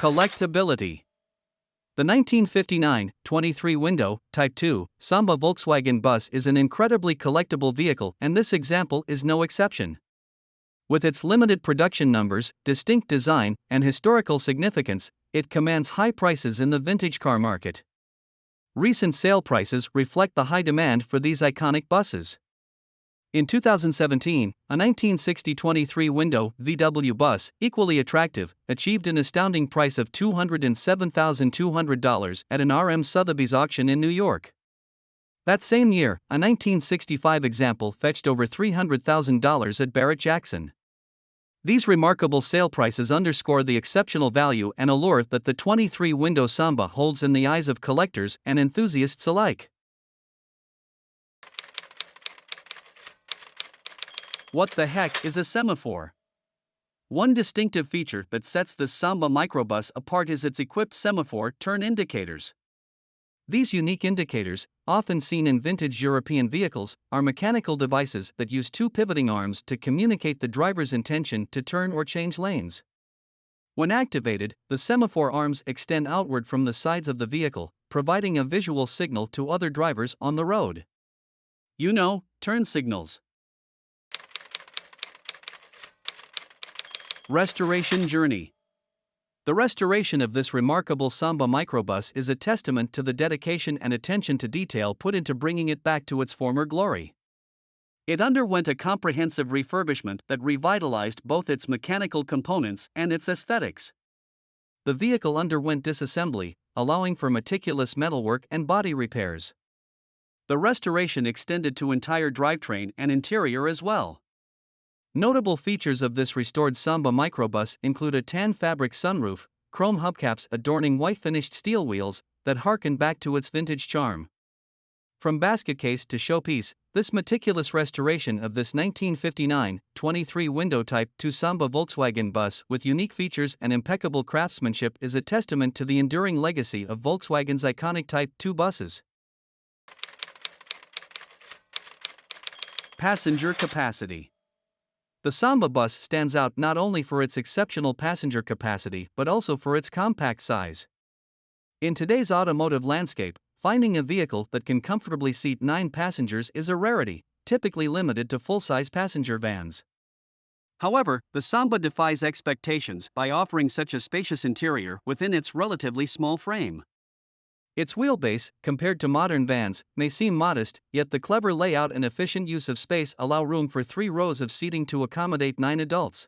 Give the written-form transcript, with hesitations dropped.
Collectability. The 1959 23-window Type 2 Samba Volkswagen bus is an incredibly collectible vehicle, and this example is no exception. With its limited production numbers, distinct design, and historical significance, it commands high prices in the vintage car market. Recent sale prices reflect the high demand for these iconic buses. In 2017, a 1960 23-window VW bus, equally attractive, achieved an astounding price of $207,200 at an RM Sotheby's auction in New York. That same year, a 1965 example fetched over $300,000 at Barrett-Jackson. These remarkable sale prices underscore the exceptional value and allure that the 23-window Samba holds in the eyes of collectors and enthusiasts alike. What the heck is a semaphore? One distinctive feature that sets the Samba Microbus apart is its equipped semaphore turn indicators. These unique indicators, often seen in vintage European vehicles, are mechanical devices that use two pivoting arms to communicate the driver's intention to turn or change lanes. When activated, the semaphore arms extend outward from the sides of the vehicle, providing a visual signal to other drivers on the road. Turn signals. Restoration journey. The restoration of this remarkable Samba Microbus is a testament to the dedication and attention to detail put into bringing it back to its former glory. It underwent a comprehensive refurbishment that revitalized both its mechanical components and its aesthetics. The vehicle underwent disassembly, allowing for meticulous metalwork and body repairs. The restoration extended to entire drivetrain and interior as well. Notable features of this restored Samba Microbus include a tan fabric sunroof, chrome hubcaps adorning white finished steel wheels that harken back to its vintage charm. From basket case to showpiece, this meticulous restoration of this 1959 23-window Type 2 Samba Volkswagen bus with unique features and impeccable craftsmanship is a testament to the enduring legacy of Volkswagen's iconic Type 2 buses. Passenger capacity. The Samba bus stands out not only for its exceptional passenger capacity but also for its compact size. In today's automotive landscape, finding a vehicle that can comfortably seat 9 passengers is a rarity, typically limited to full-size passenger vans. However, the Samba defies expectations by offering such a spacious interior within its relatively small frame. Its wheelbase, compared to modern vans, may seem modest, yet the clever layout and efficient use of space allow room for 3 rows of seating to accommodate 9 adults.